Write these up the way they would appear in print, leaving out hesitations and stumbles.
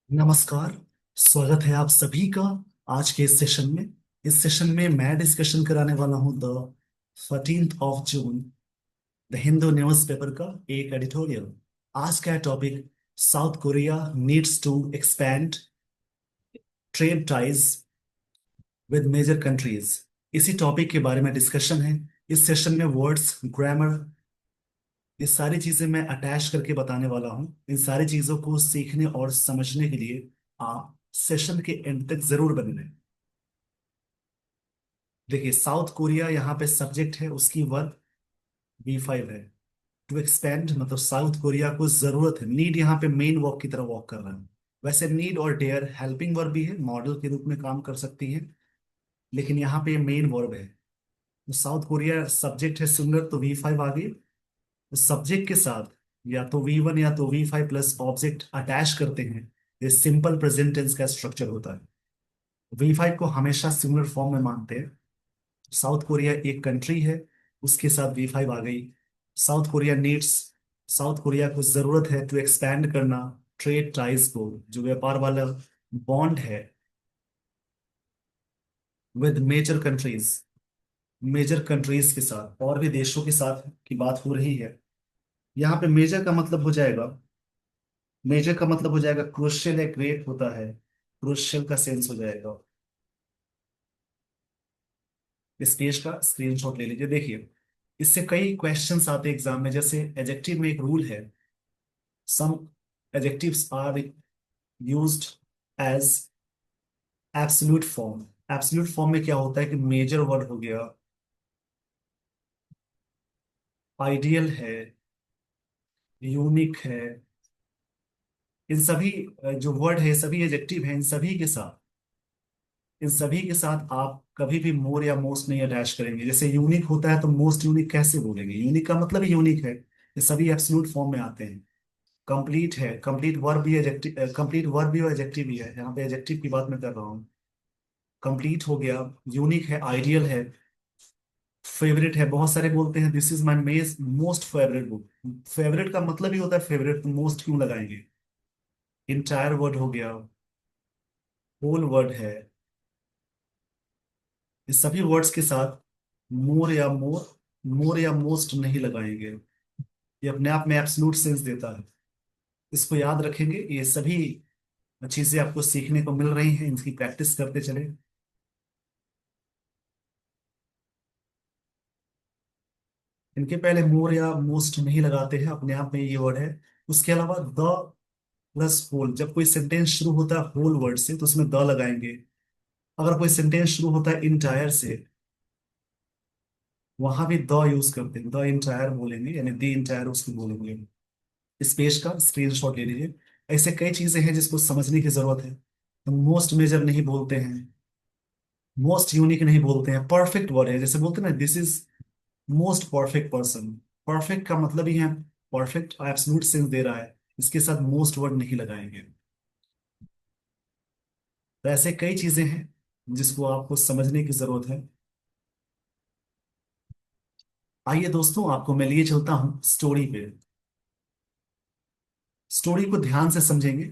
नमस्कार। स्वागत है आप सभी का आज के इस सेशन में। इस सेशन में मैं डिस्कशन कराने वाला हूं the 14th of June the Hindu newspaper का एक एडिटोरियल। आज का topic South Korea needs to expand trade ties with major countries. इसी टॉपिक के बारे में डिस्कशन है। इस सेशन में वर्ड्स, ग्रामर, ये सारी चीजें मैं अटैच करके बताने वाला हूँ। इन सारी चीजों को सीखने और समझने के लिए आप सेशन के एंड तक जरूर बने रहें। देखिए, साउथ कोरिया यहाँ पे सब्जेक्ट है, उसकी वर्ब V5 है। टू एक्सपेंड मतलब साउथ कोरिया को जरूरत है, नीड यहाँ पे मेन वर्ब की तरह वॉक कर रहा है। वैसे नीड और डेयर हेल्पिंग वर्ब भी है, मॉडल के रूप में काम कर सकती है, लेकिन यहाँ पे मेन वर्ब है। तो साउथ कोरिया सब्जेक्ट है सिंगुलर, तो V5 आ गई। सब्जेक्ट के साथ या तो V1 या तो V5 प्लस ऑब्जेक्ट अटैच करते हैं, ये सिंपल प्रेजेंट टेंस का स्ट्रक्चर होता है। V5 को हमेशा सिंगुलर फॉर्म में मानते हैं। साउथ कोरिया एक कंट्री है, उसके साथ V5 आ गई। South Korea needs, South Korea को जरूरत है टू एक्सपैंड करना ट्रेड टाइज को, जो व्यापार वाला बॉन्ड है, with major countries, major countries के साथ और भी देशों के साथ की बात हो रही है। यहाँ पे मेजर का मतलब हो जाएगा, मेजर का मतलब हो जाएगा क्रुशियल है, ग्रेट होता है, क्रुशियल का सेंस हो जाएगा। इस पेज का स्क्रीनशॉट ले लीजिए। देखिए, इससे कई क्वेश्चंस आते हैं एग्जाम में। जैसे एडजेक्टिव में एक रूल है, some adjectives are used as absolute form. Absolute form में क्या होता है कि मेजर वर्ड हो गया, आइडियल है, यूनिक है, इन सभी जो वर्ड है, सभी एडजेक्टिव हैं, इन सभी के साथ आप कभी भी मोर या मोस्ट नहीं अटैच करेंगे। जैसे यूनिक होता है तो मोस्ट यूनिक कैसे बोलेंगे, यूनिक का मतलब ही यूनिक है। ये सभी एब्सोल्यूट फॉर्म में आते हैं। कंप्लीट है, कंप्लीट वर्ब भी एडजेक्टिव, कंप्लीट वर्ब भी और एडजेक्टिव भी है, यहाँ पे एडजेक्टिव की बात मैं कर रहा हूँ। कंप्लीट हो गया, यूनिक है, आइडियल है, फेवरेट है। बहुत सारे बोलते हैं this is my most favourite book. Favourite का मतलब ही होता है फेवरेट, तो मोस्ट क्यों लगाएंगे। इंटायर वर्ड हो गया, होल वर्ड है। इस सभी वर्ड्स के साथ मोर या मोस्ट नहीं लगाएंगे। ये अपने आप में एब्सोल्यूट सेंस देता है। इसको याद रखेंगे। ये सभी चीजें आपको सीखने को मिल रही हैं, इनकी प्रैक्टिस करते चले। इनके पहले मोर या मोस्ट नहीं लगाते हैं, अपने आप में ये वर्ड है। उसके अलावा द प्लस होल, जब कोई सेंटेंस शुरू होता है होल वर्ड से तो उसमें द लगाएंगे। अगर कोई सेंटेंस शुरू होता है इंटायर से, वहां भी द यूज करते हैं, द इंटायर बोलेंगे, यानी द इंटायर उसको बोलेंगे। इस पेज का स्क्रीनशॉट ले लीजिए। ऐसे कई चीजें हैं जिसको समझने की जरूरत है। तो मोस्ट मेजर नहीं बोलते हैं, मोस्ट यूनिक नहीं बोलते हैं, परफेक्ट वर्ड है। जैसे बोलते हैं ना, this is most perfect person. Perfect का मतलब ही है परफेक्ट, एब्सोल्यूट सेंस दे रहा है, इसके साथ मोस्ट वर्ड नहीं लगाएंगे। तो ऐसे कई चीजें हैं जिसको आपको समझने की जरूरत है। आइए दोस्तों, आपको मैं लिए चलता हूं स्टोरी पे। स्टोरी को ध्यान से समझेंगे।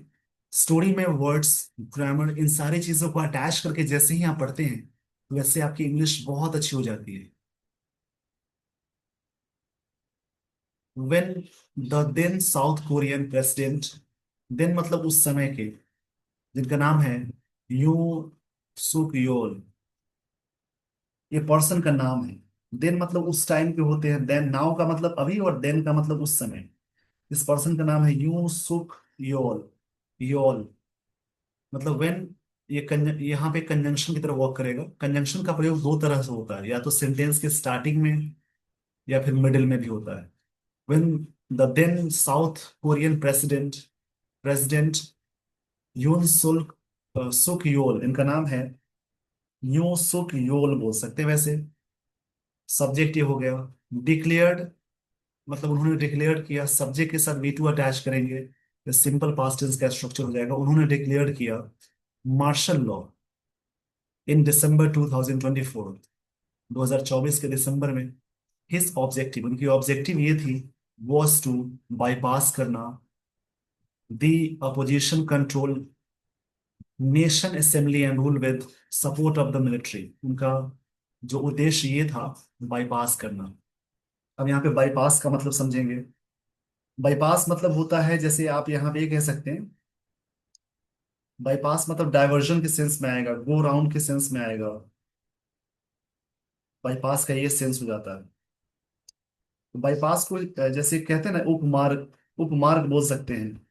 स्टोरी में वर्ड्स, ग्रामर, इन सारी चीजों को अटैच करके जैसे ही आप पढ़ते हैं, वैसे आपकी इंग्लिश बहुत अच्छी हो जाती है। When the then South Korean president, then मतलब उस समय के, जिनका नाम है यू सुक योल, ये पर्सन का नाम है। देन मतलब उस टाइम के होते हैं, देन नाउ का मतलब अभी, और देन का मतलब उस समय। इस पर्सन का नाम है यू सुक योल। योल मतलब व्हेन, यहाँ पे कंजंक्शन की तरह वर्क करेगा। कंजंक्शन का प्रयोग दो तरह से होता है, या तो सेंटेंस के स्टार्टिंग में या फिर मिडिल में भी होता है। When the then South Korean president, president Yoon सुल्क सुक योल, इनका नाम है, यूं सुक योल बोल सकते हैं वैसे। सब्जेक्ट ये हो गया। डिक्लेयर्ड मतलब उन्होंने डिक्लेयर किया, सब्जेक्ट के साथ V2 अटैच करेंगे, सिंपल पास्ट टेंस का स्ट्रक्चर हो जाएगा। उन्होंने डिक्लेयर किया मार्शल लॉ इन दिसंबर 2024, 2024 के दिसंबर में। हिज ऑब्जेक्टिव, उनकी ऑब्जेक्टिव ये थी, वॉज टू बाईपास करना दी opposition control nation assembly and rule with support of the military. उनका जो उद्देश्य ये था, बाईपास करना। अब यहाँ पे बाईपास का मतलब समझेंगे। बाईपास मतलब होता है, जैसे आप यहाँ पे ये कह सकते हैं, बाईपास मतलब डायवर्जन के सेंस में आएगा, गो राउंड के सेंस में आएगा। बाईपास का ये सेंस हो जाता है। तो बाईपास को जैसे कहते हैं ना, उपमार्ग, उपमार्ग बोल सकते हैं।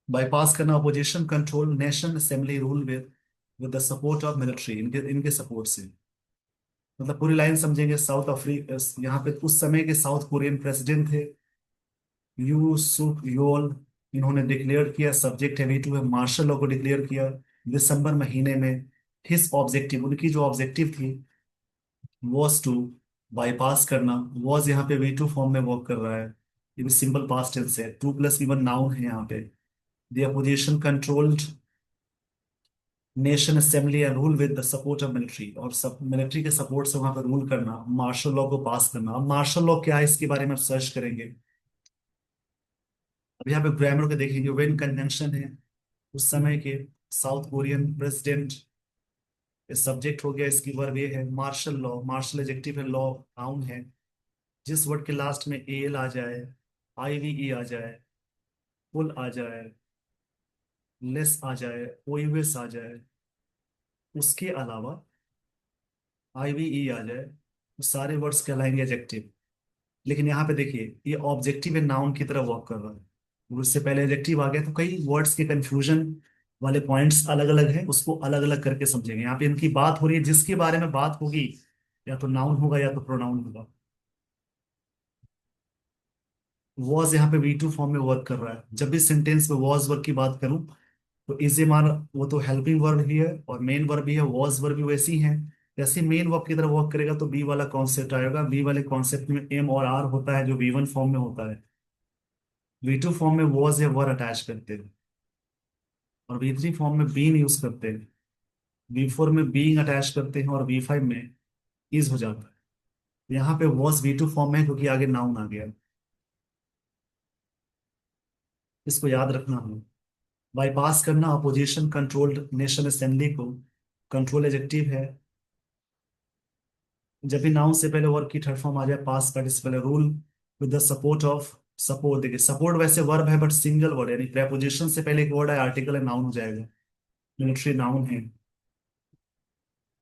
बाईपास करना, opposition control nation assembly rule with the support of military, इनके इनके सपोर्ट से। मतलब पूरी लाइन समझेंगे। साउथ अफ्रीका, यहाँ पे उस समय के साउथ कोरियन प्रेसिडेंट थे यू सुक योल। इन्होंने डिक्लेयर किया, सब्जेक्ट है वीटू है, मार्शल लॉ को डिक्लेयर किया दिसंबर महीने में। हिज ऑब्जेक्टिव, उनकी जो ऑब्जेक्टिव थी, वॉज टू, बाईपास करना। वॉज यहाँ पे वीटू फॉर्म में वर्क कर रहा है, ये भी सिंपल पास्ट टेंस है, टू प्लस वन नाउन है यहाँ पे। The opposition controlled nation assembly and rule with the support of military, और सब मिलिट्री के सपोर्ट से वहां पर रूल करना, मार्शल लॉ को पास करना। अब मार्शल लॉ क्या है, इसके बारे में आप सर्च करेंगे। अब यहाँ पे ग्रामर को देखेंगे। वेन कंजंक्शन है, उस समय के साउथ कोरियन प्रेसिडेंट, सब्जेक्ट हो गया, इसकी वर्ब ये है मार्शल लॉ। मार्शल एडजेक्टिव है, लॉ नाउन है। जिस वर्ड के लास्ट में एल आ जाए, आईवीई आ जाए, फुल आ जाए, लेस आ जाए, ओएस आ जाए, उसके अलावा आईवीई आ जाए, तो सारे वर्ड्स कहलाएंगे एडजेक्टिव। लेकिन यहाँ पे देखिए, ये ऑब्जेक्टिव है, नाउन की तरह वर्क कर रहा है। और उससे पहले एडजेक्टिव आ गया, तो कई वर्ड्स के कंफ्यूजन वाले पॉइंट्स अलग अलग हैं, उसको अलग अलग करके समझेंगे। यहाँ पे इनकी बात हो रही है, जिसके बारे में बात होगी या तो नाउन होगा या तो प्रोनाउन होगा। वॉज यहाँ पे वी टू फॉर्म में वर्क कर रहा है। जब भी सेंटेंस में वॉज वर्क की बात करूं, तो इज ए मान, वो तो हेल्पिंग वर्ब भी है और मेन वर्ब भी है, वॉज वर्ब भी वैसी है। जैसे मेन वर्ब की तरह वर्क करेगा तो बी वाला कॉन्सेप्ट आएगा। बी वाले कॉन्सेप्ट में एम और आर होता है, जो वी वन फॉर्म में होता है। वी टू फॉर्म में वॉज या वर अटैच करते हैं, और वी थ्री फॉर्म में बीन यूज करते हैं। वी फोर में बीइंग अटैच करते हैं, और वी फाइव में इज हो जाता है। यहाँ पे वॉज वी टू फॉर्म में है, क्योंकि आगे नाउन आ गया। इसको याद रखना है। बाईपास करना, अपोजिशन कंट्रोल्ड नेशन असेंबली को, कंट्रोल एडजेक्टिव है। जब भी नाउन से पहले वर्ब की थर्ड फॉर्म आ जाए, past participle rule with the support of. Support, देखिए सपोर्ट वैसे वर्ब है बट सिंगल वर्ड, यानी प्रेपोजिशन से पहले एक वर्ड है, आर्टिकल है, नाउन हो जाएगा। मिलिट्री नाउन है।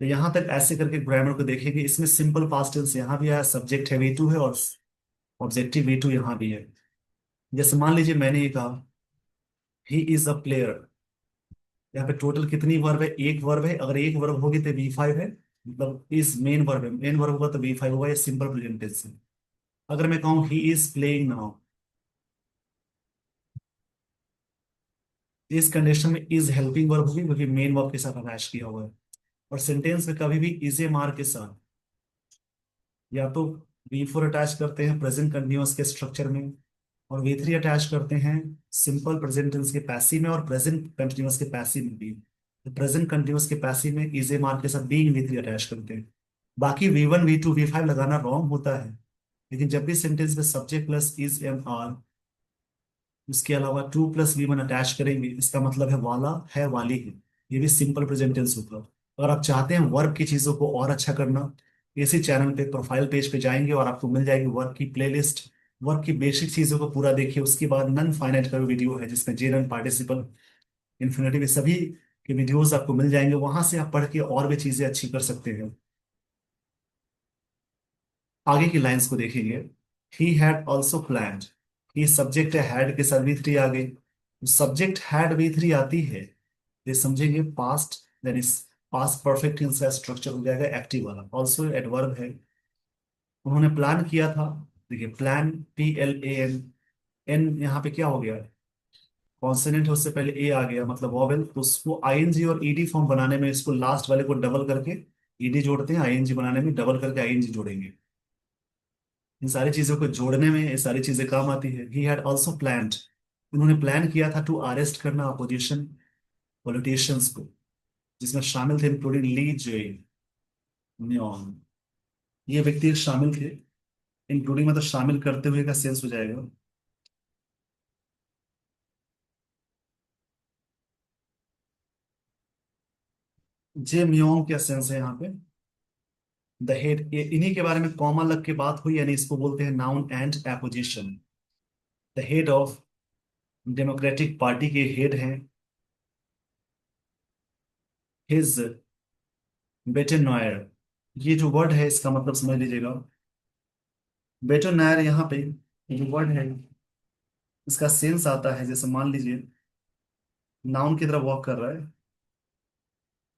तो यहां तक ऐसे करके ग्रामर को देखेंगे। इसमें सिंपल पास्ट टेंस यहाँ भी आया, सब्जेक्ट है वी टू है, और ऑब्जेक्टिव वी टू यहाँ भी है। जैसे मान लीजिए मैंने ये कहा, ही इज अ प्लेयर। यहाँ पे टोटल कितनी वर्ब है, एक वर्ब है। अगर एक वर्ब होगी तो वी फाइव है, मतलब इज मेन वर्ब है। मेन वर्ब होगा तो वी फाइव होगा, ये सिंपल प्रेजेंट टेंस है। अगर मैं कहूँ ही इज प्लेइंग नाउ, इस कंडीशन में इज हेल्पिंग वर्ब होगी, क्योंकि मेन वर्ब के साथ अटैच किया हुआ है। और सेंटेंस में कभी भी इज ए मार के साथ या तो वी फोर अटैच करते हैं प्रेजेंट कंटिन्यूअस के स्ट्रक्चर में, और वी थ्री अटैच करते हैं सिंपल प्रेजेंट टेंस के पैसिव में, और प्रेजेंट कंटिन्यूअस के पैसिव में भी। तो प्रेजेंट कंटिन्यूअस के पैसिव में इज ए मार के साथ बीइंग वी थ्री अटैच करते हैं। बाकी V one V two V five लगाना रॉन्ग होता है। लेकिन जब भी सेंटेंस में subject plus is am are, उसके अलावा to plus V one attach करेंगे, इसका मतलब है वाला है, वाली है। ये भी सिंपल प्रेजेंट टेंस होगा। अगर आप चाहते हैं वर्ब की चीजों को और अच्छा करना, इसी चैनल पे प्रोफाइल पेज पे जाएंगे और आपको मिल जाएगी वर्ब की प्लेलिस्ट। वर्ब की बेसिक चीजों को पूरा देखिए। उसके बाद नन फाइनाइट का वीडियो है, जिसमें जेनरल पार्टिसिपल, इन्फिनेटिव, ये सभी के वीडियोस आपको मिल जाएंगे। वहां से आप पढ़ के और भी चीजें अच्छी कर सकते हैं। आगे की लाइंस को देखेंगे। ही हैड ऑल्सो प्लान्ड, ये सब्जेक्ट है, हैड के साथ वी थ्री आ गई। सब्जेक्ट हैड वी थ्री आती है, ये समझेंगे पास्ट, देन इस पास्ट परफेक्ट टेंस का स्ट्रक्चर हो जाएगा एक्टिव वाला। ऑल्सो एडवर्ब है। उन्होंने प्लान किया था। देखिए प्लान, PLAN, एन यहाँ पे क्या हो गया, कॉन्सोनेंट है, उससे पहले ए आ गया मतलब वॉवेल, तो उसको आईएनजी और ईडी फॉर्म बनाने में इसको लास्ट वाले को डबल करके ईडी जोड़ते हैं, आईएनजी बनाने में डबल करके आईएनजी जोड़ेंगे। इन सारी चीजों को जोड़ने में ये सारी चीजें काम आती है। ही हैड ऑल्सो प्लान्ड, उन्होंने प्लान किया था टू अरेस्ट करना अपोजिशन पॉलिटिशियंस को, जिसमें शामिल थे इंक्लूडिंग ली जे न्योन। ये व्यक्ति शामिल थे, इंक्लूडिंग मतलब शामिल करते हुए का सेंस हो जाएगा। जे मियोंग क्या सेंस है यहाँ पे? द हेड, ये इन्हीं के बारे में कॉमन लग के बात हुई, यानी इसको बोलते हैं noun and apposition. The head of democratic party के हेड हैं हिज बेटेनॉयर। ये जो वर्ड है इसका मतलब समझ लीजिएगा। बेटेनॉयर यहाँ पे जो वर्ड है इसका सेंस आता है, जैसे मान लीजिए नाउन की तरफ वॉक कर रहा है।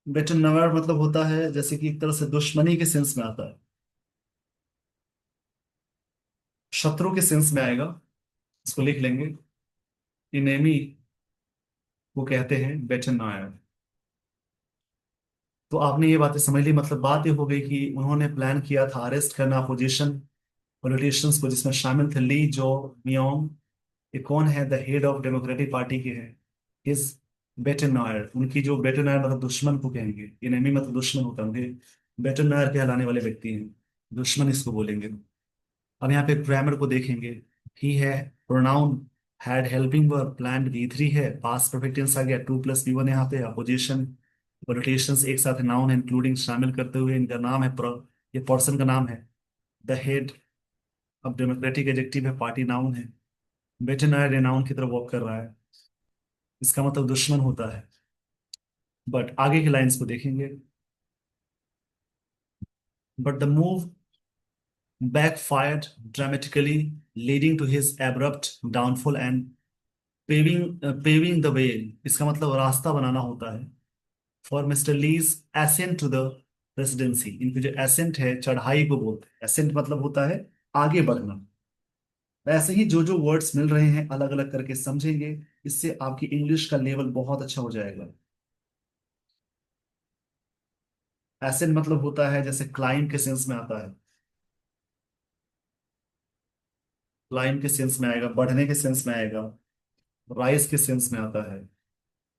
बेटेनॉयर मतलब होता है जैसे कि एक तरह से दुश्मनी के सेंस में आता है, शत्रु के सेंस में आएगा। इसको लिख लेंगे, इनेमी वो कहते हैं बेटेनॉयर। तो आपने ये बातें समझ ली, मतलब बात ये हो गई कि उन्होंने प्लान किया था अरेस्ट करना अपोजिशन पॉलिटिशियंस को, जिसमें शामिल थे ली जो मियोंग। ये कौन है? The head of democratic party के हैं हिज बेटेनॉयर। उनकी जो बेटेनॉयर मतलब दुश्मन को कहेंगे, इनेमी मतलब दुश्मन होता है उनके, बेटेनॉयर कहलाने वाले व्यक्ति हैं, दुश्मन इसको बोलेंगे। अब यहाँ पे ग्रामर को देखेंगे। ही है pronoun had helping verb, plan V3 है, पास्ट परफेक्ट टेंस आ गया, 2+V1 यहाँ पे, अपोजिशन रोटेशंस एक साथ नाउन इंक्लूडिंग शामिल करते हुए, इनका नाम है ये पर्सन का नाम है द हेड। अब डेमोक्रेटिक एडजेक्टिव है, पार्टी नाउन है, बेटेनॉयर ये नाउन की तरफ वॉक कर रहा है, इसका मतलब दुश्मन होता है। बट आगे की लाइंस को देखेंगे। But the move backfired dramatically, leading to his abrupt downfall and paving the way। इसका मतलब रास्ता बनाना होता है for mister Lee's ascent to the presidency. इनकी जो एसेंट है चढ़ाई को बोलते हैं, एसेंट मतलब होता है आगे बढ़ना। वैसे ही जो जो वर्ड्स मिल रहे हैं अलग अलग करके समझेंगे, इससे आपकी इंग्लिश का लेवल बहुत अच्छा हो जाएगा। एसेंट मतलब होता है जैसे क्लाइम के सेंस में आता है, क्लाइम के सेंस में आएगा, बढ़ने के सेंस में आएगा, राइज के सेंस में आता है।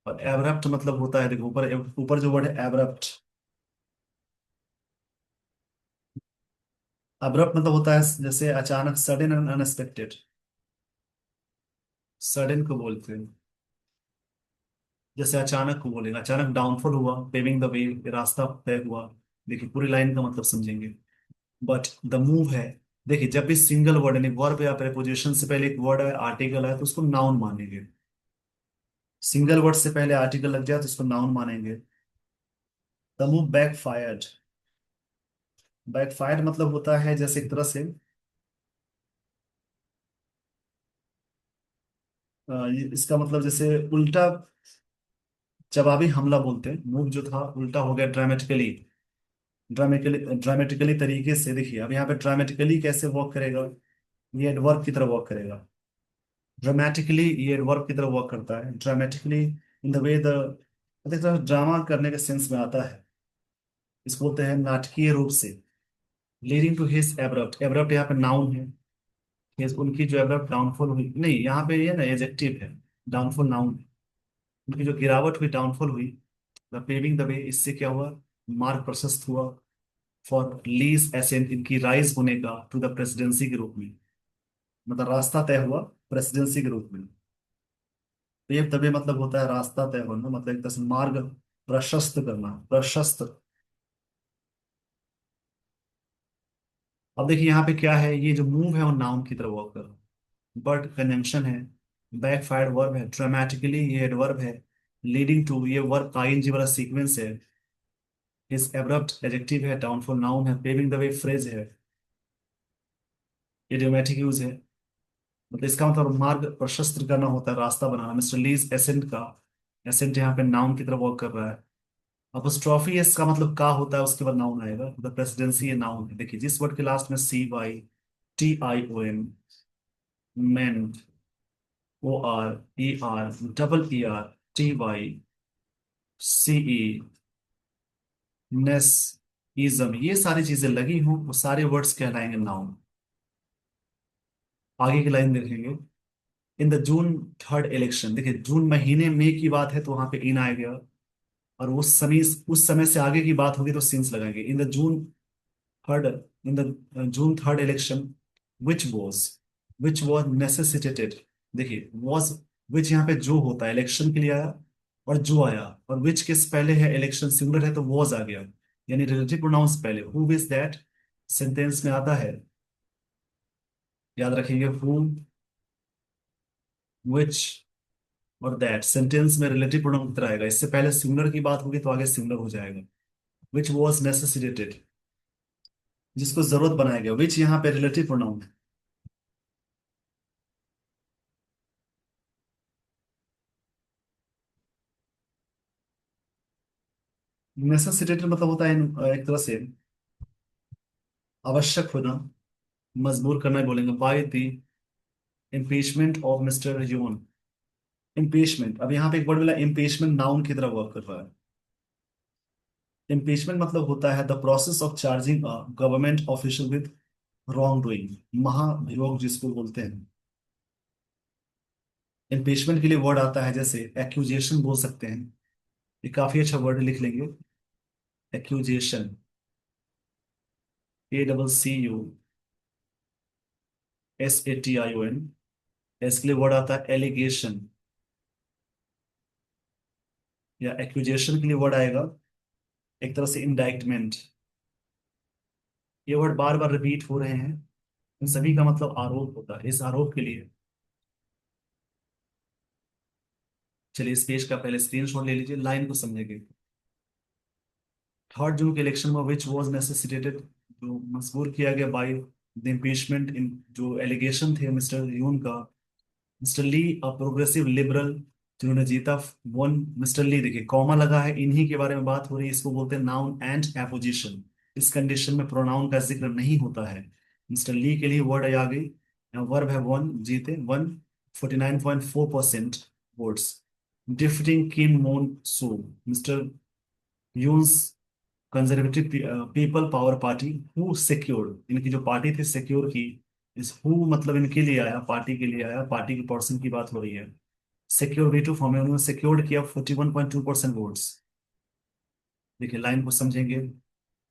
और एब्रप्ट मतलब होता है, देखो ऊपर ऊपर जो वर्ड है एब्रप्ट, अब्रप्ट मतलब होता है जैसे अचानक, सडन एंड अनएक्सपेक्टेड, सडन को बोलते हैं। जैसे अचानक को बोलेंगे, अचानक डाउनफॉल हुआ, पेविंग द वे, रास्ता तय हुआ। देखिए पूरी लाइन का मतलब समझेंगे। बट द मूव है, देखिए जब भी सिंगल वर्ड यानी वर्ब या प्रेपोजिशन से पहले एक वर्ड है, आर्टिकल है, तो उसको नाउन मानेंगे। सिंगल वर्ड से पहले आर्टिकल लग जाए तो उसको नाउन मानेंगे। The move back fired, back fired मतलब होता है जैसे एक तरह से इसका मतलब जैसे उल्टा जवाबी हमला बोलते हैं। मूव जो था उल्टा हो गया ड्रामेटिकली, ड्रामेटिकली तरीके से। देखिए अब यहाँ पे ड्रामेटिकली कैसे वर्क करेगा, ये एडवर्ब की तरह वर्क करेगा। ड्रामेटिकली ये एडवर्ब की तरह वर्क करता है, dramatically in the way the, देखो ड्रामा करने के सेंस में आता है, इसको बोलते हैं नाटकीय रूप से। Leading to his abrupt, abrupt यहाँ पे नाउन है। उनकी जो एब्रप्ट डाउनफॉल हुई, नहीं यहाँ पे ये ना एडजेक्टिव है, डाउनफॉल नाउन है। उनकी जो गिरावट हुई, डाउनफॉल हुई, द पेविंग द वे, इससे क्या हुआ, मार्ग प्रशस्त हुआ फॉर लीज एसेंट, इनकी राइज होने का टू द प्रेसिडेंसी के रूप में, मतलब रास्ता तय हुआ प्रेसिडेंसी के रूप में। तो ये तभी मतलब होता है रास्ता तय होना, मतलब एक तरह से मार्ग प्रशस्त करना, प्रशस्त। अब देखिए यहाँ पे क्या है, ये जो मूव है वो नाउन की तरफ वर्क कर रहा है, बट कंजंक्शन है, बैक फायर्ड वर्ब है, ड्रामेटिकली ये एडवर्ब है, लीडिंग टू ये वर्ब का आईएनजी वाला सीक्वेंस है, इस एब्रप्ट एडजेक्टिव है, डाउनफॉल नाउन है, पेविंग द वे फ्रेज है, इडियोमेटिक यूज है। मतलब इसका मतलब मार्ग प्रशस्त करना होता है, रास्ता बनाना। मिस्टर लीज एसेंट का, एसेंट यहाँ पे नाउन की तरफ वर्क कर रहा है। अपोस्ट्रोफी इसका मतलब का होता है, उसके बाद नाउन आएगा, द प्रेसिडेंसी ये नाउन है। देखिए जिस वर्ड के लास्ट में CYTION, मैन, ORER, TYTY, नेस, इज्म, ये सारी चीजें लगी हों वो सारे वर्ड्स कहलाएंगे नाउन। आगे की लाइन देखेंगे। In the June third election, देखिए जून महीने में की बात है तो वहां पे इन आएगा, और उस समय से आगे की बात होगी तो सिंस लगाएंगे। In the June third, in the June third election, which was, which was necessitated. देखिए वॉज, विच यहाँ पे जो होता है इलेक्शन के लिए आया, और जो आया, और विच किस पहले है, इलेक्शन सिंगुलर है तो वॉज आ गया, यानी रिलेटिव प्रोनाउंस पहले। हु इज दैट सेंटेंस में आता है, याद रखेंगे, हु, विच और दैट सेंटेंस में रिलेटिव प्रोनाउन कितना आएगा, इससे पहले सिंगुलर की बात होगी तो आगे सिंगुलर हो जाएगा। विच वॉज नेसेसिटेटेड, जिसको जरूरत बनाया गया, विच यहाँ पे रिलेटिव प्रोनाउन है। नेसेसिटेटेड मतलब होता है एक तरह से आवश्यक होना, मजबूर करना ही बोलेंगे, bye the impeachment of mister human. Impeachment, अब यहाँ पे एक वर्ड मिला इम्पीचमेंट, नाउन की तरह वर्क कर रहा है। इम्पीचमेंट मतलब होता है the process of charging a government official with wrong doing, महाभियोग जिसको बोलते हैं। इम्पीचमेंट के लिए वर्ड आता है, जैसे एक्यूजेशन बोल सकते हैं, ये काफी अच्छा वर्ड लिख लेंगे, एक्यूजेशन, ACCUSATION। इसके लिए वर्ड आता है एलिगेशन, या एक्यूजेशन के लिए वर्ड आएगा एक तरह से इंडाइटमेंट। ये वर्ड बार बार रिपीट हो रहे हैं, इन सभी का मतलब आरोप होता है, इस आरोप के लिए। चलिए इस पेज का पहले स्क्रीनशॉट ले लीजिए, लाइन को समझेंगे। 3 जून के इलेक्शन में विच वॉज नेसेसिटेटेड, जो मजबूर किया गया बाय द इम्पीचमेंट, इन जो एलिगेशन थे मिस्टर यून का। Mister Lee a progressive liberal, जिन्होंने जीता, वन मिस्टर ली, देखिए कॉमा लगा है, इन्हीं के बारे में बात हो रही है, इसको बोलते हैं नाउन एंड एपोजिशन। इस कंडीशन में प्रोनाउन का जिक्र नहीं होता है। मिस्टर ली के लिए वर्ड आ गई, वर्ब है वन, जीते, one 49.4% votes, defeating Kim Moon Soo, mister Yoon's conservative People Power Party, who secured, इनकी जो पार्टी थी सिक्योर की। इस हु मतलब इनके लिए आया, पार्टी के लिए आया, पार्टी के पर्सन की बात हो रही है। सिक्योर वी टू फॉर्म है, उन्होंने सिक्योर्ड किया 41.2% वोट्स। देखिए लाइन को समझेंगे,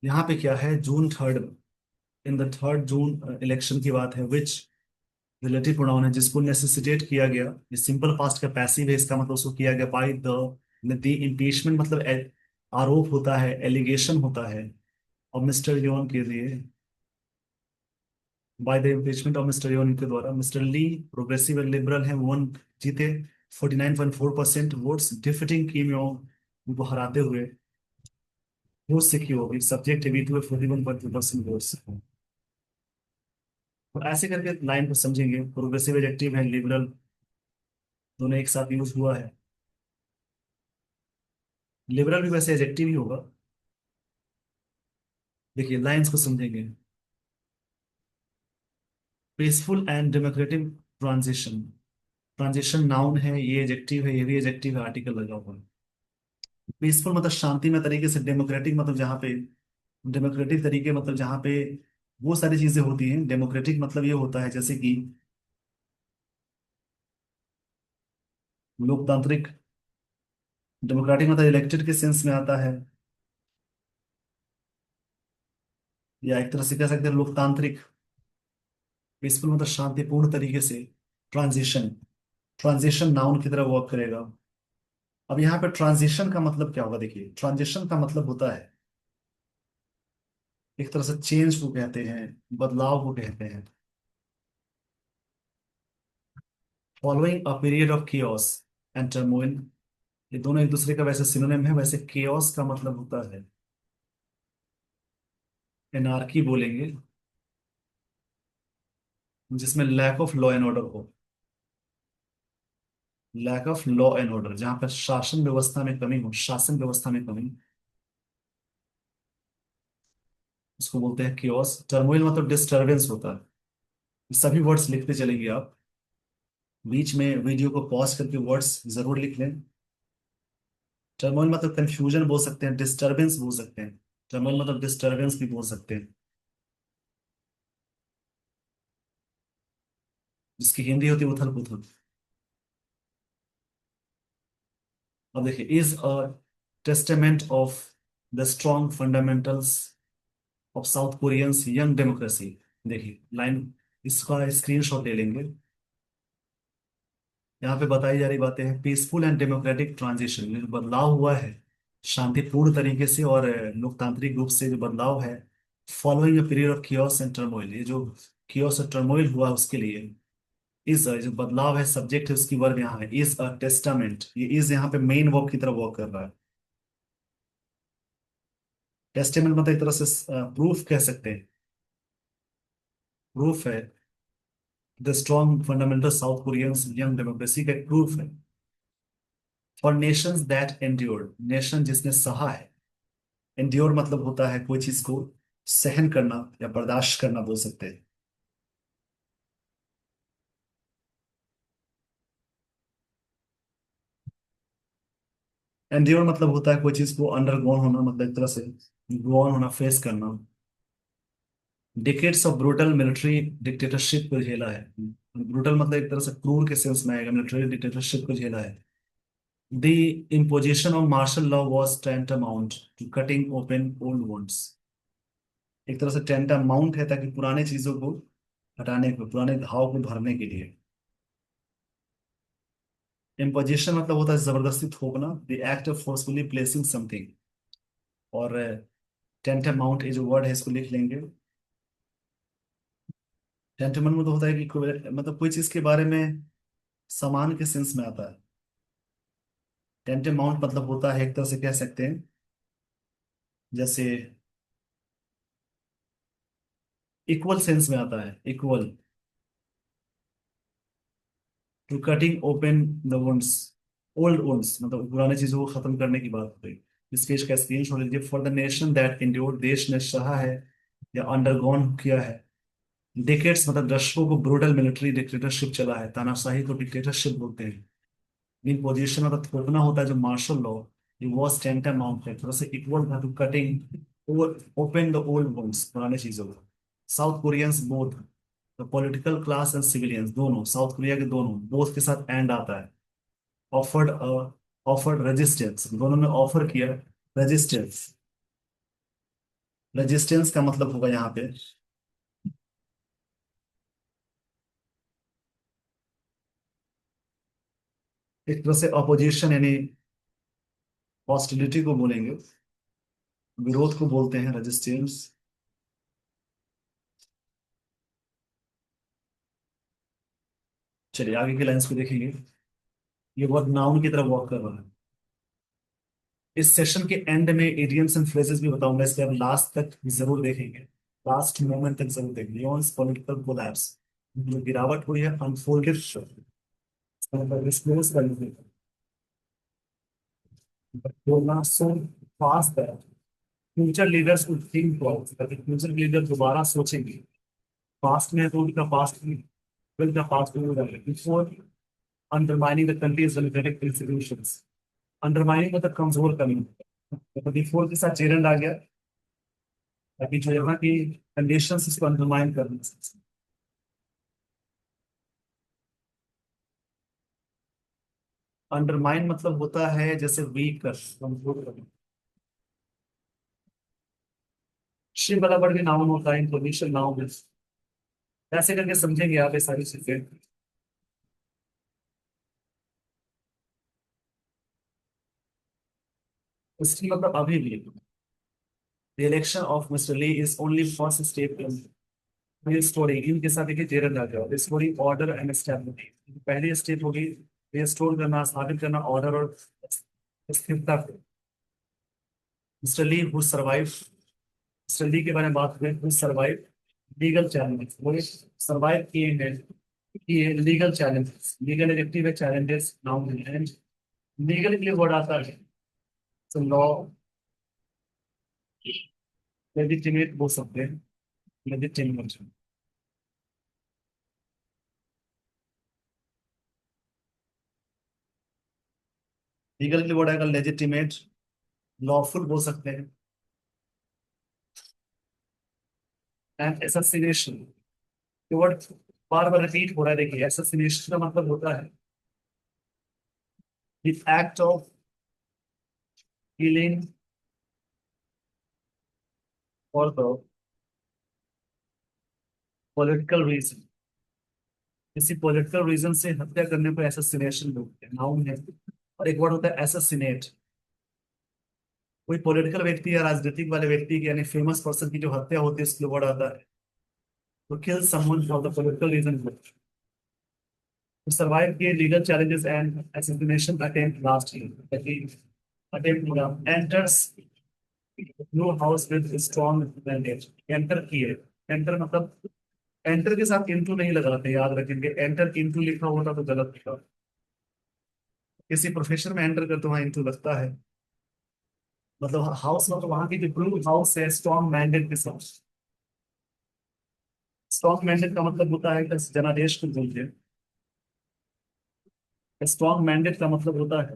यहाँ पे क्या है, जून 3, इन द 3 जून इलेक्शन की बात है, विच रिलेटिव प्रोनाउन है, जिसको नेसेसिटेट किया गया, ये सिंपल पास्ट का पैसिव है, इसका मतलब उसको किया गया बाय द इम्पीचमेंट, मतलब आरोप होता है, एलिगेशन होता है। और मिस्टर योन के लिए by the impeachment of mister Yoon के द्वारा, mister Lee progressive and liberal है, वन, जीते 49.4% वोट्स, डिफिटिंग किम योंग, उनको हराते हुए। वो सिक्योर सब्जेक्ट है, वीटू 41.2% वोट्स। तो ऐसे करके लाइन को समझेंगे, प्रोग्रेसिव एडजेक्टिव है, लिबरल, दोनों एक साथ यूज हुआ है। लिबरल भी वैसे एडजेक्टिव ही होगा। देखिए लाइंस को समझेंगे, peaceful and democratic transition, transition noun है, ये एडजेक्टिव है, ये भी एडजेक्टिव है, आर्टिकल लगा हुआ है। पीसफुल मतलब शांतिमय तरीके से, डेमोक्रेटिक मतलब जहाँ पे, डेमोक्रेटिक तरीके मतलब जहाँ पे वो सारी चीजें होती हैं। डेमोक्रेटिक मतलब ये होता है जैसे कि लोकतांत्रिक, डेमोक्रेटिक मतलब इलेक्टेड के सेंस में आता है, या एक तरह से कह सकते हैं लोकतांत्रिक। पीसफुल मतलब शांतिपूर्ण तरीके से। ट्रांजिशन, ट्रांजिशन नाउन की तरह वर्क करेगा। अब यहाँ पे ट्रांजिशन का मतलब क्या होगा, देखिए ट्रांजिशन का मतलब होता है एक तरह से चेंज को कहते हैं, बदलाव को कहते हैं। Following a period of chaos and turmoil, ये दोनों एक दूसरे का वैसे सिनोनिम है, वैसे chaos का मतलब होता है एनार्की बोलेंगे, जिसमें lack of law and order हो। Lack of law and order, जहां पर शासन व्यवस्था में कमी हो, शासन व्यवस्था में कमी, उसको बोलते हैं chaos। टर्मोइल मतलब डिस्टरबेंस होता है। सभी वर्ड्स लिखते चलेंगे आप, बीच में वीडियो को पॉज करके वर्ड्स जरूर लिख लें। टर्मोइल मतलब कंफ्यूजन बोल सकते हैं, डिस्टरबेंस बोल सकते हैं, टर्मोइल मतलब डिस्टरबेंस भी बोल सकते हैं, जिसकी हिंदी होती है उथल पुथल। अब देखिए, is a testament of the strong fundamentals of south Koreans young democracy. देखिए लाइन, इसका स्क्रीनशॉट ले लेंगे। यहाँ पे बताई जा रही बातें हैं, पीसफुल एंड डेमोक्रेटिक ट्रांजिशन, जो बदलाव हुआ है शांतिपूर्ण तरीके से और लोकतांत्रिक रूप से जो बदलाव है, following a period of chaos and turmoil, ये जो कियोस और टर्मोइल हुआ उसके लिए, इज जो बदलाव है, सब्जेक्ट है उसकी, वर्ब यहाँ है इज अ टेस्टामेंट, ये इज यहाँ पे मेन वर्ब की तरह वर्क कर रहा है। टेस्टामेंट मतलब एक तरह से प्रूफ कह सकते हैं, प्रूफ है, the strong fundamental south Korean young democracy का एक प्रूफ है। For Nations that endured, nation जिसने सहा है, एंड्योर मतलब होता है कोई चीज को सहन करना या बर्दाश्त करना बोल सकते हैं। एंड्योर मतलब होता है कोई चीज को अंडरगोन होना, मतलब एक तरह से गो ऑन होना, फेस करना। Decades of brutal military dictatorship को झेला है, ब्रूटल मतलब एक तरह से क्रूर के सेंस में आएगा, मिलिट्री डिक्टेटरशिप को झेला है। The imposition of martial law was tantamount to cutting open old wounds, एक तरह से tantamount है ताकि पुराने चीजों को हटाने को, पुराने घाव को भरने के लिए। imposition मतलब होता है जबरदस्ती थोपना, the act of forcefully placing something. और tantamount ये जो वर्ड है इसको लिख लेंगे। tantamount मतलब होता है कि मतलब कोई चीज के बारे में समान के सेंस में आता है। tantamount मतलब होता है एक तरह से कह सकते हैं, जैसे इक्वल सेंस में आता है, equal to cutting open the wounds, old wounds मतलब पुराने चीजों को खत्म करने की बात हो रही। इस पेज का स्क्रीनशॉट लीजिए। For the nation that endured, देश ने सहा है या अंडरगॉन किया है, डिकेट्स मतलब दशकों को ब्रूटल मिलिट्री डिक्टेटरशिप चला है, तानाशाही को डिक्टेटरशिप बोलते हैं। इन पोजीशन मतलब थोपना होता है जो मार्शल लॉ, ये वॉज टेंटामाउंट है, थोड़ा सा इक्वल था to cutting open the old wounds, पुराने चीजों को। South Koreans both, the political class and civilians, दोनों साउथ कोरिया के दोनों, बोथ के साथ एंड आता है। ऑफर्ड ऑफर्ड रेजिस्टेंस, दोनों ने ऑफर किया रेजिस्टेंस। रेजिस्टेंस का मतलब होगा यहाँ पे एक तरह से अपोजिशन, यानी हॉस्टिलिटी को बोलेंगे, विरोध को बोलते हैं रेजिस्टेंस। चलिए आगे की लाइंस को देखेंगे। ये वर्ड नाउन की तरह वर्क कर रहा है। इस सेशन के एंड में इडियम्स एंड फ्रेजेस भी बताऊंगा, इसलिए आप लास्ट तक जरूर देखेंगे, लास्ट मोमेंट तक जरूर देखेंगे। ऑन पॉलिटिकल कोलैप्स, जो गिरावट हुई है अनफोल्डेड, डिस्क्लोज करने, बोलना सो फास्ट है। Future leaders would think twice, future leader दोबारा सोचेंगे। पास्ट में है तो उनका पास्ट विल का पास्ट हो जाएगा before undermining the countries democratic institutions. Undermining मतलब कमजोर करना, तो डिफोर के साथ चेरन आ गया ताकि जो यहाँ की कंडीशंस इसको अंडरमाइन करना। अंडरमाइन मतलब होता है जैसे वीक कर, कमजोर करना। शिव वाला वर्ड भी नाउन होता है, इंफॉर्मेशन नाउन है। ऐसे करके समझेंगे आप ये सारी चीजें। इसकी मतलब अभी भी the election of Mr. Lee is only first step in restoring, इनके साथ देखिए जेरन आ जाओ, restoring order and stability, पहली स्टेप होगी रिस्टोर करना, स्थापित करना ऑर्डर और स्थिरता को। Mister Lee who survive, mister Lee के बारे में बात करें, हु सर्वाइव लीगल चैलेंजेस, वो सर्वाइव किए हैं, किए लीगल चैलेंजेस, लीगल इलेक्टिव है, चैलेंजेस नाउन है, एंड लीगल के लिए वर्ड आता है तो लॉ, लेजिटिमेट बोल सकते हैं, लेजिटिमेट। लीगल के लिए वर्ड आएगा लेजिटिमेट, लॉफुल बोल सकते हैं, एंड एसोसिएशन, ये वर्ड बार बार रिपीट हो रहा है। देखिए एसोसिएशन का मतलब होता है the act of killing for the political reason, किसी पॉलिटिकल रीजन से हत्या करने पर एसेसिनेशन बोलते हैं, नाउन है। और एक वर्ड होता है एसेसिनेट, कोई पॉलिटिकल व्यक्ति या राजनीतिक वाले व्यक्ति की यानी फेमस पर्सन की जो हत्या होती है उसके लिए वर्ड आता है। तो kill someone for the political reason, to survive the legal challenges and assassination attempt last year. The attempt enters blue house with strong mandate. Enter किए, enter मतलब एंटर के साथ इंटू नहीं लगाते, याद रखेंगे। एंटर इंटू लिखा होता तो गलत लिखा। किसी प्रोफेशन में एंटर करते वहां इंटू लगता है। मतलब हाउस मतलब वहां की जो ब्लू हाउस है स्ट्रॉन्ग मैंडेट के साथ। स्ट्रॉन्ग मैंडेट का मतलब होता है कि जनादेश को बोलते हैं। स्ट्रॉन्ग मैंडेट का मतलब होता है,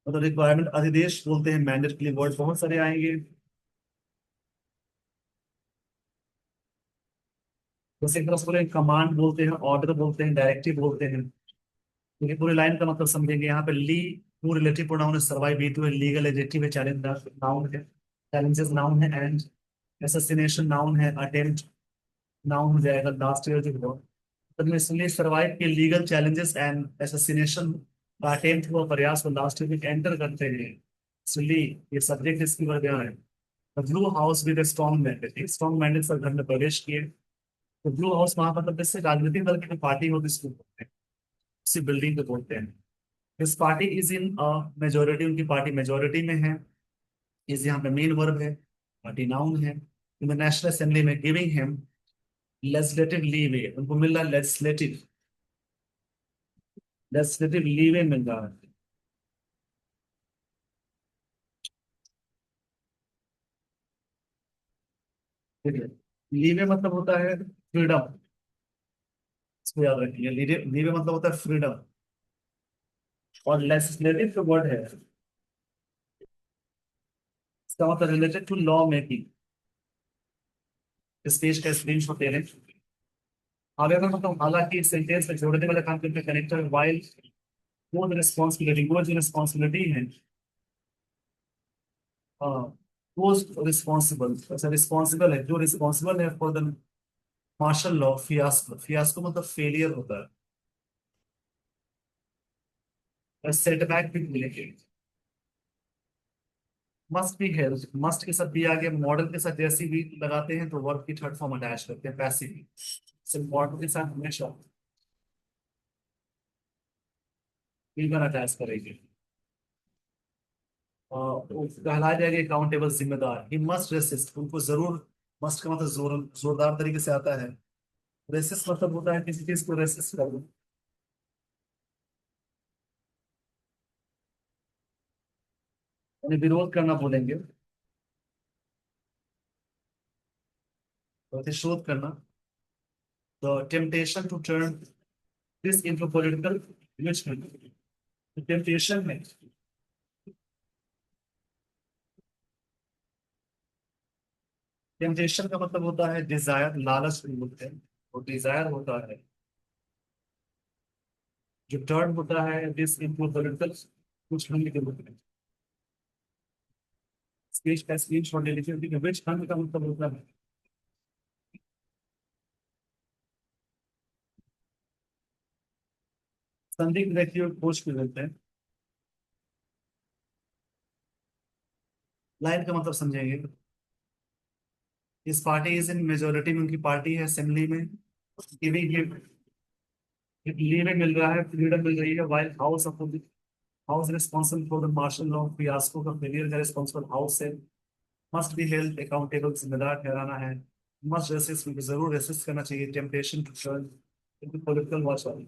मतलब रिक्वायरमेंट, अधिदेश बोलते हैं मैंडेट के लिए। वर्ड बहुत सारे आएंगे, जैसे एक तरफ पूरे कमांड बोलते हैं, ऑर्डर बोलते हैं, डायरेक्टिव बोलते हैं। क्योंकि पूरी लाइन का मतलब समझेंगे यहाँ पे। ली टू रिलेटिव प्रोनाउन है, सर्वाइव बी टू है, लीगल एडजेक्टिव है, चैलेंज नाउन है, चैलेंजेस नाउन है, एंड असैसिनेशन नाउन है, अटेम्प्ट नाउन हो जाएगा, लास्ट ईयर जो हुआ। तो मैं इसलिए सर्वाइव के लीगल चैलेंजेस एंड असैसिनेशन का अटेम्प्ट हुआ प्रयास को लास्ट ईयर में एंटर करते हैं, इसलिए ये सब्जेक्ट इसकी वर्ग यहाँ है। Blue house with strong mandate, strong mandate से घर में प्रवेश किए। तो ब्लू हाउस वहां मतलब जैसे राजनीतिक दल की जो पार्टी होती है उसको बोलते हैं, उसी बिल्डिंग को बोलते हैं। This party is in majority, उनकी पार्टी मेजोरिटी में है। इज यहाँ पे मेन वर्ब है, पार्टी नाउन है। इन द नेशनल असेंबली में गिविंग हिम लेजिस्लेटिव लीवे, उनको मिल रहा है लेजिस्लेटिव, लेजिस्लेटिव लीवे मिल रहा है। ठीक है, लीवे मतलब होता है फ्रीडम, इसको याद रखिए। लीवे लीवे मतलब होता है फ्रीडम। और लेजिस्लेटिव जो वर्ड है इसका मतलब रिलेटेड टू लॉ मेकिंग। इस पेज का स्क्रीनशॉट ले लें। however मतलब हालांकि इस सेंटेंस में जोड़ने वाला काम करते कनेक्टर वाइल वो रिस्पॉन्सिबिलिटी, वो जो रिस्पॉन्सिबिलिटी है, हाँ, वो रिस्पॉन्सिबल, अच्छा रिस्पॉन्सिबल है, जो रिस्पॉन्सिबल है for the martial law fiasco. Fiasco मतलब फेलियर होता है, सेटबैक भी मिलेंगे। मस्ट भी है, मस्ट के साथ भी आगे मॉडल के साथ जैसी भी लगाते हैं तो वर्ब की थर्ड फॉर्म अटैच करते हैं, पैसिव। सिर्फ मॉडल के साथ हमेशा विल अटैच करेंगे। वो कहलाया जाएगा अकाउंटेबल, जिम्मेदार। ही मस्ट रेसिस्ट, उनको जरूर, मस्ट का मतलब जोरदार तरीके से आता है। रेसिस्ट मतलब होता है किसी चीज को रेसिस्ट करना, यानी विरोध करना बोलेंगे, प्रतिशोध करना। The temptation to turn this into political investment, temptation में, टेम्पटेशन का मतलब होता है डिजायर, लालच भी बोलते हैं। और डिजायर होता है, जो टर्न होता है दिस इनटू पॉलिटिकल कुछ खंड के रूप में। स्पीच का स्क्रीनशॉट ले लीजिए, ठीक है। विच खंड का मतलब होता है, संदिग्ध व्यक्ति और खोज के देते हैं। लाइन का मतलब समझेंगे। इस पार्टी इज इन मेजोरिटी में, उनकी पार्टी है असेंबली में। गिविंग लीवे मिल रहा है, फ्रीडम मिल रही है। While house of house responsible for the martial law fiasco का फेलियर का रिस्पॉन्सिबल हाउस है। मस्ट बी हेल्ड अकाउंटेबल, जिम्मेदार ठहराना है। मस्ट रेसिस्ट, उनको जरूर रेसिस्ट करना चाहिए। Temptation to turn political watch वाली,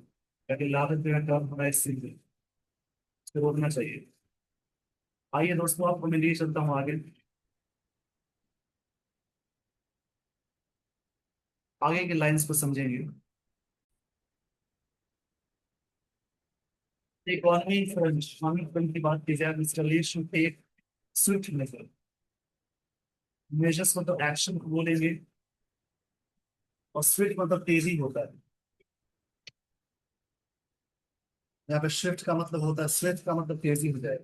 ताकि लागत जो है टर्न होना है, इससे इसको रोकना चाहिए। आइए दोस्तों, आपको मैं लिए चलता हूँ आगे। आगे की लाइंस को समझेंगे। इकोनॉमी फ्रंट, इकोनॉमिक फ्रंट की बात की जाए, mister Lee should take swift measure, measures मतलब एक्शन को बोलेंगे। और स्विफ्ट मतलब तेजी होता है। यहाँ पे स्विफ्ट का मतलब होता है, स्विफ्ट का मतलब तेजी हो जाए।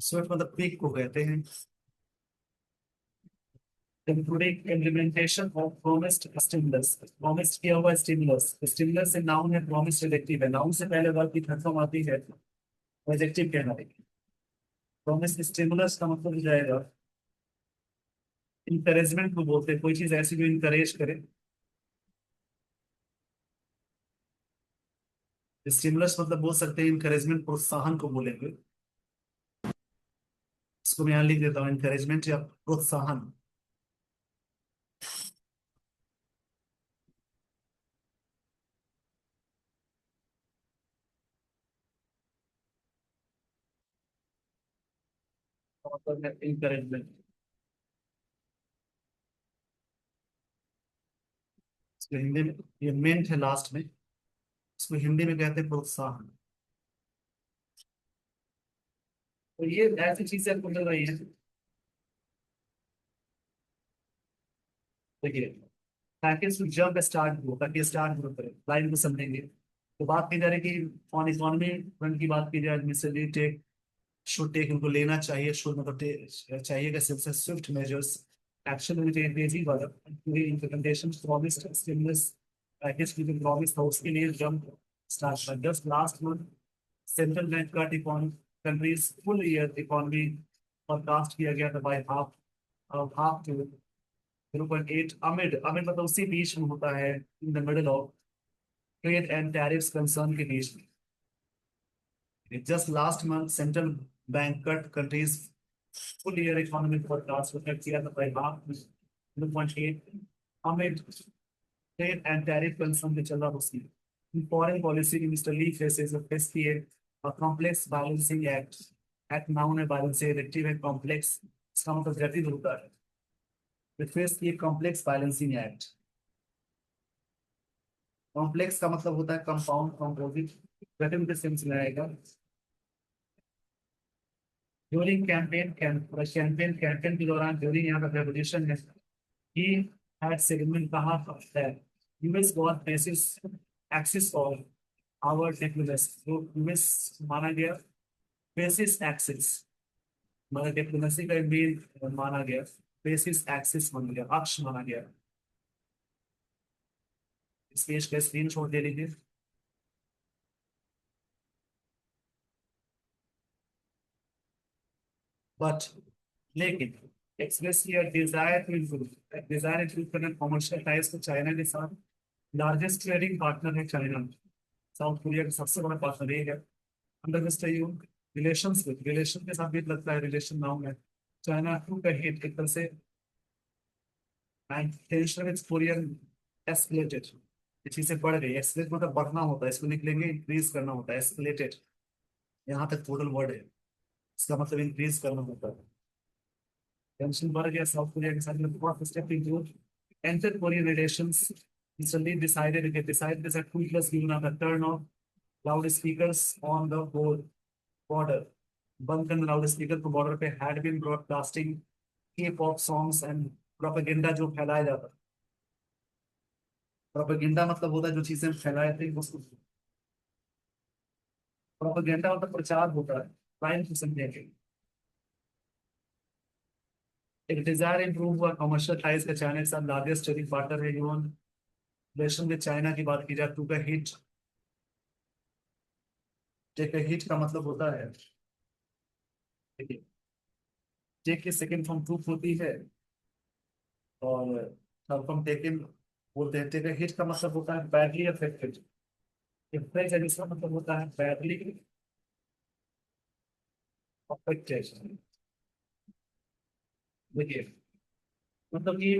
स्विफ्ट मतलब पीक को कहते हैं। Including implementation of promised stimulus, promised किया हुआ स्टिमुलस। स्टिमुलस से नाउन है, प्रोमिस्ड एडजेक्टिव है, नाउन से पहले वर्ब की थर्ड फॉर्म आती है तो एडजेक्टिव कहलाएगी। प्रोमिस्ड स्टिमुलस का मतलब हो जाएगा इंकरेजमेंट को बोलते हैं, कोई चीज ऐसी जो इंकरेज करे। स्टिमुलस मतलब बोल सकते हैं इंकरेजमेंट, प्रोत्साहन को बोलेंगे। इसको मैं यहाँ लिख देता हूँ, इंकरेजमेंट या प्रोत्साहन। इंकरेजमेंट, इसको हिंदी में ये मेंट है लास्ट में, इसको हिंदी में कहते हैं प्रोत्साहन। तो ये ऐसी चीजें आपको मिल रही है। देखिए, पैकेज टू जंप स्टार्ट हो, ताकि स्टार्ट हो करे, लाइन को समझेंगे। तो बात की जा रही है कि ऑन इकोनॉमी फ्रंट की बात की जाए, एडमिनिस्ट्रेटिव टेक शुड टेक, उनको लेना चाहिए, शुड मतलब चाहिए का सिलसिला स्विफ्ट मेजर्स, एक्शन होनी चाहिए तेजी वाला, पूरी इम्प्लीमेंटेशन प्रॉमिस्ड स्टिमुलस पैकेज की जो प्रॉमिस था उसके लिए जंप स्टार्ट था। Just last month central bank का economy country's full year economy forecast किया गया था by half, half to 0.8। Amid, amid मतलब उसी बीच में होता है, in the middle of trade and tariffs concern के बीच में। Just last month central bank cut country's full year economic forecast को कट किया था by half 0.8 amid trade and tariff concern के चल रहा उसकी। In foreign policy, Mr. Lee faces a FTA, a complex balancing act। Act noun है, balancing adjective है, complex इसका मतलब जटिल होता है। It faces a complex balancing act। Complex का मतलब होता है कंपाउंड, कॉम्पोजिट, जटिल के सेंस में आएगा। ड्यूरिंग कैंपेन, कैंपेन के दौरान, ड्यूरिंग यहाँ का प्रेपोजिशन है। he had segment कहा है, US was basis axis of our diplomacy, तो यूएस माना गया बेसिस एक्सिस, मतलब डिप्लोमेसी का मेन माना गया, बेसिस एक्सिस माना गया, अक्ष माना गया। इस पेज का स्क्रीन छोड़ दे लीजिए। बट, लेकिन express your desire to improve, desire improve करना, कॉमर्शियल टाइज को चाइना के साथ, लार्जेस्ट ट्रेडिंग पार्टनर है चाइना, साउथ कोरिया का सबसे बड़ा पार्टनर ये है। Under mister Yoon, relations with, relation के साथ भी लगता है, रिलेशन नाउन है। चाइना टू का हिट एक तरह से, and tension with Korean escalated, ये चीजें बढ़ गई। एस्केलेट मतलब बढ़ना होता है, इसको निकलेंगे इंक्रीज करना होता है, एस्केलेटेड यहाँ तक टोटल वर्ड है, इसका मतलब इंक्रीज करना होता है। टेंशन बढ़ गया साउथ कोरिया के साथ में, बहुत step include enter Korean relations. Recently decided, it decided this at 2 plus given on the turn of loudspeakers on the border, बंद करना लाउड स्पीकर को बॉर्डर पे, हैड बीन ब्रॉडकास्टिंग के पॉप सॉन्ग्स एंड प्रोपेगेंडा जो फैलाया जाता। Propaganda मतलब होता है जो चीजें फैलाए थे उसको, प्रोपेगेंडा मतलब प्रचार होता है, लाइन को समझेंगे। एक डिजायर इंप्रूव हुआ कमर्शियल टाइज का चाइना के साथ, लार्जेस्ट ट्रेडिंग पार्टनर है यूएन। रिलेशन विद चाइना की बात की जाए, टू का हिट, टेक का हिट का मतलब होता है, देखिए टेक की सेकंड फॉर्म टू होती है, और थर्ड फॉर्म टेकन बोलते हैं। टेक का हिट का मतलब होता है बैडली अफेक्टेड, इफेक्ट है जिसका मतलब होता है बैडली अफेक्टेड। देखिए, मतलब ये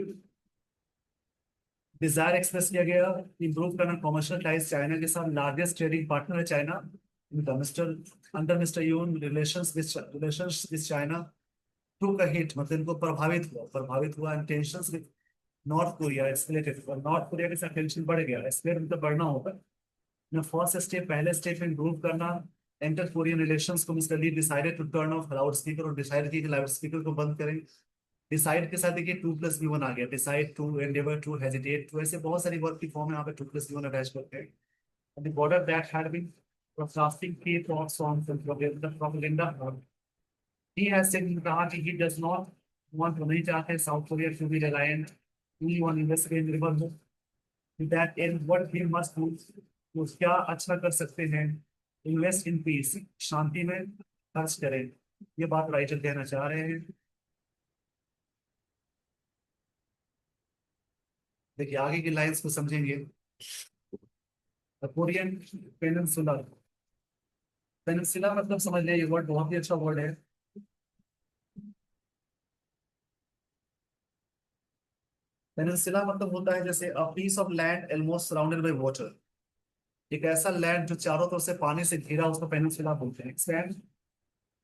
डिजायर एक्सप्रेस किया गया, इंप्रूव करना कमर्शियल टाइज चाइना के साथ, लार्जेस्ट ट्रेडिंग पार्टनर है China, mister under mister Yoon relations with China to का हिट मतलब इनको प्रभावित हुआ tension with North Korea escalated, और नॉर्थ कोरिया के साथ टेंशन बढ़ गया, एस्केलेट मतलब बढ़ना होगा ना। फर्स्ट स्टेप, पहले स्टेप में इंप्रूव करना एंटर कोरियन रिलेशंस को, mister Lee decided to turn off loud speaker, और डिसाइड की लाउड स्पीकर को बंद करें। डिसाइड के साथ देखिए 2 + V1 आ गया, decide to, endeavour to, hesitate to, ऐसे बहुत सारी वर्ब की फॉर्म है, यहाँ पे 2 + V1 अटैच करते हैं। The border that had been broadcasting key thoughts on the propaganda, he has said, कहा कि he does not वहाँ तो नहीं चाहते south Korea to be reliant only on investment river that and what we must do, तो क्या अच्छा कर सकते हैं, इन्वेस्ट इन पीस, शांति में खर्च करें। ये बात राइटर कहना चाह रहे हैं। देखिए आगे की लाइंस को समझेंगे। कोरियन पेनिनसुला, पेनिनसुला मतलब समझ लिया, ये वर्ड बहुत ही अच्छा वर्ड है। पेनिनसुला मतलब होता है जैसे a piece of land almost surrounded by water, एक ऐसा लैंड जो चारों तरफ से पानी से घिरा, उसको पेनिनसुला बोलते हैं। Expand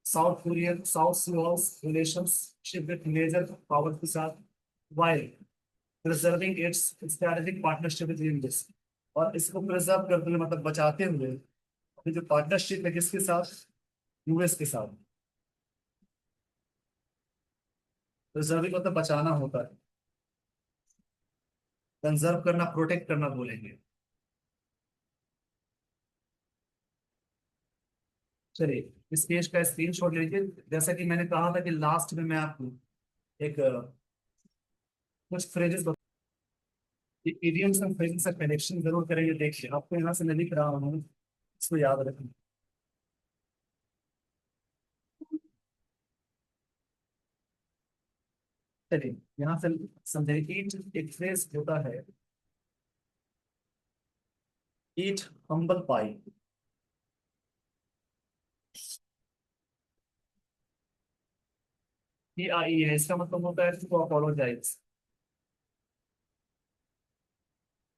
South Korean South Seoul's relationship with major power के साथ while preserving its strategic partnership with India, और इसको प्रिजर्व करते हुए मतलब बचाते हुए अपनी जो पार्टनरशिप है किसके साथ, यूएस के साथ। प्रिजर्विंग मतलब बचाना होता है, कंजर्व करना प्रोटेक्ट करना बोलेंगे। चलिए इस पेज का स्क्रीनशॉट लीजिए। जैसा कि मैंने कहा था कि लास्ट में मैं आपको एक कुछ फ्रेजेस, इडियम्स एंड फ्रेजेस का कनेक्शन जरूर करेंगे। देखिए आपको यहाँ से मैं लिख रहा हूँ, इसको याद रखें। चलिए यहाँ से समझे, ईट एक फ्रेज होता है, ईट हम्बल पाई। ये आई है, इसका मतलब होता है टू अपोलोजाइज।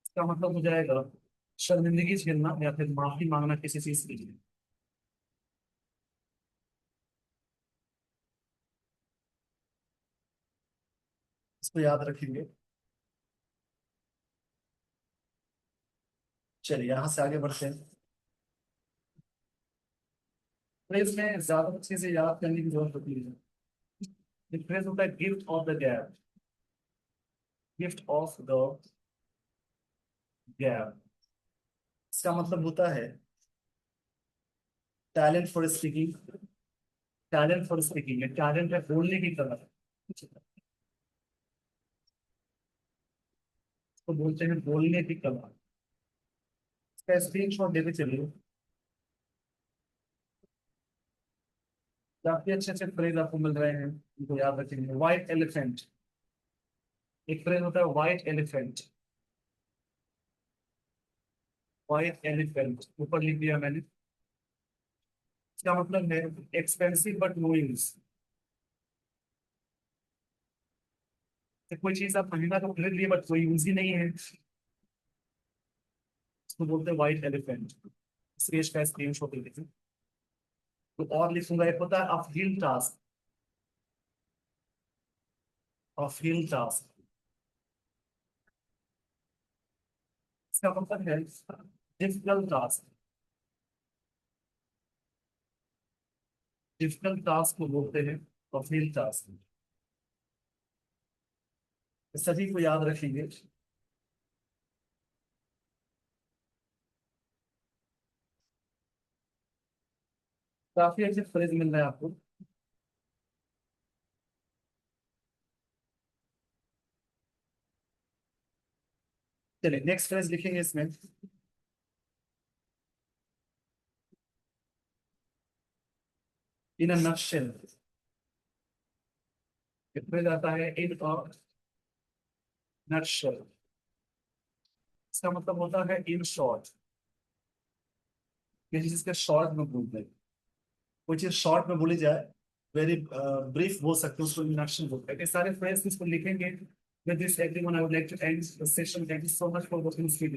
इसका मतलब हो जाएगा शर्मिंदगी झेलना या फिर माफी मांगना किसी चीज के लिए। इसको याद रखेंगे। चलिए यहाँ से आगे बढ़ते हैं। फ्रेज में ज्यादा चीजें याद करने की जरूरत होती है। एक फ्रेज होता है gift of the gap, gift of the gap. इसका मतलब होता है talent for speaking, talent for speaking, talent है बोलने की कला, तो बोलते हैं बोलने की कला। इसका स्क्रीन शॉट लेते चलिए, काफी अच्छे अच्छे फ्रेज आपको मिल रहे हैं, इनको याद रखेंगे। व्हाइट एलिफेंट, एक फ्रेज होता है व्हाइट एलिफेंट, व्हाइट एलिफेंट ऊपर लिख दिया मैंने। इसका मतलब है एक्सपेंसिव बट नो यूज, कोई चीज आप महंगा तो खरीद लिए बट कोई यूज ही नहीं है, इसको बोलते हैं व्हाइट एलिफेंट। सुरेश का स्क्रीन शॉट लेते हैं। तो और लिखूंगा, एक होता है अपहिल टास्क, अपहिल टास्क। इसका मतलब है डिफिकल्ट टास्क, डिफिकल्ट टास्क को बोलते हैं अपहिल टास्क। सभी को याद रखेंगे। काफी अच्छे फ्रेज मिल रहे हैं आपको। चलिए नेक्स्ट फ्रेज लिखेंगे इसमें, इन अ नटशेल। फ्रेज आता है इन अ नटशेल, इसका मतलब होता है इन शॉर्ट, किसी चीज के शॉर्ट में बोलते हैं। कोई चीज शॉर्ट में बोली जाए, वेरी ब्रीफ बोल सकते हैं, उसको इंट्रोडक्शन बोलते हैं। ये सारे फ्रेज इसको लिखेंगे। With this, everyone, I would like to end the session. Thank you so much for watching this video.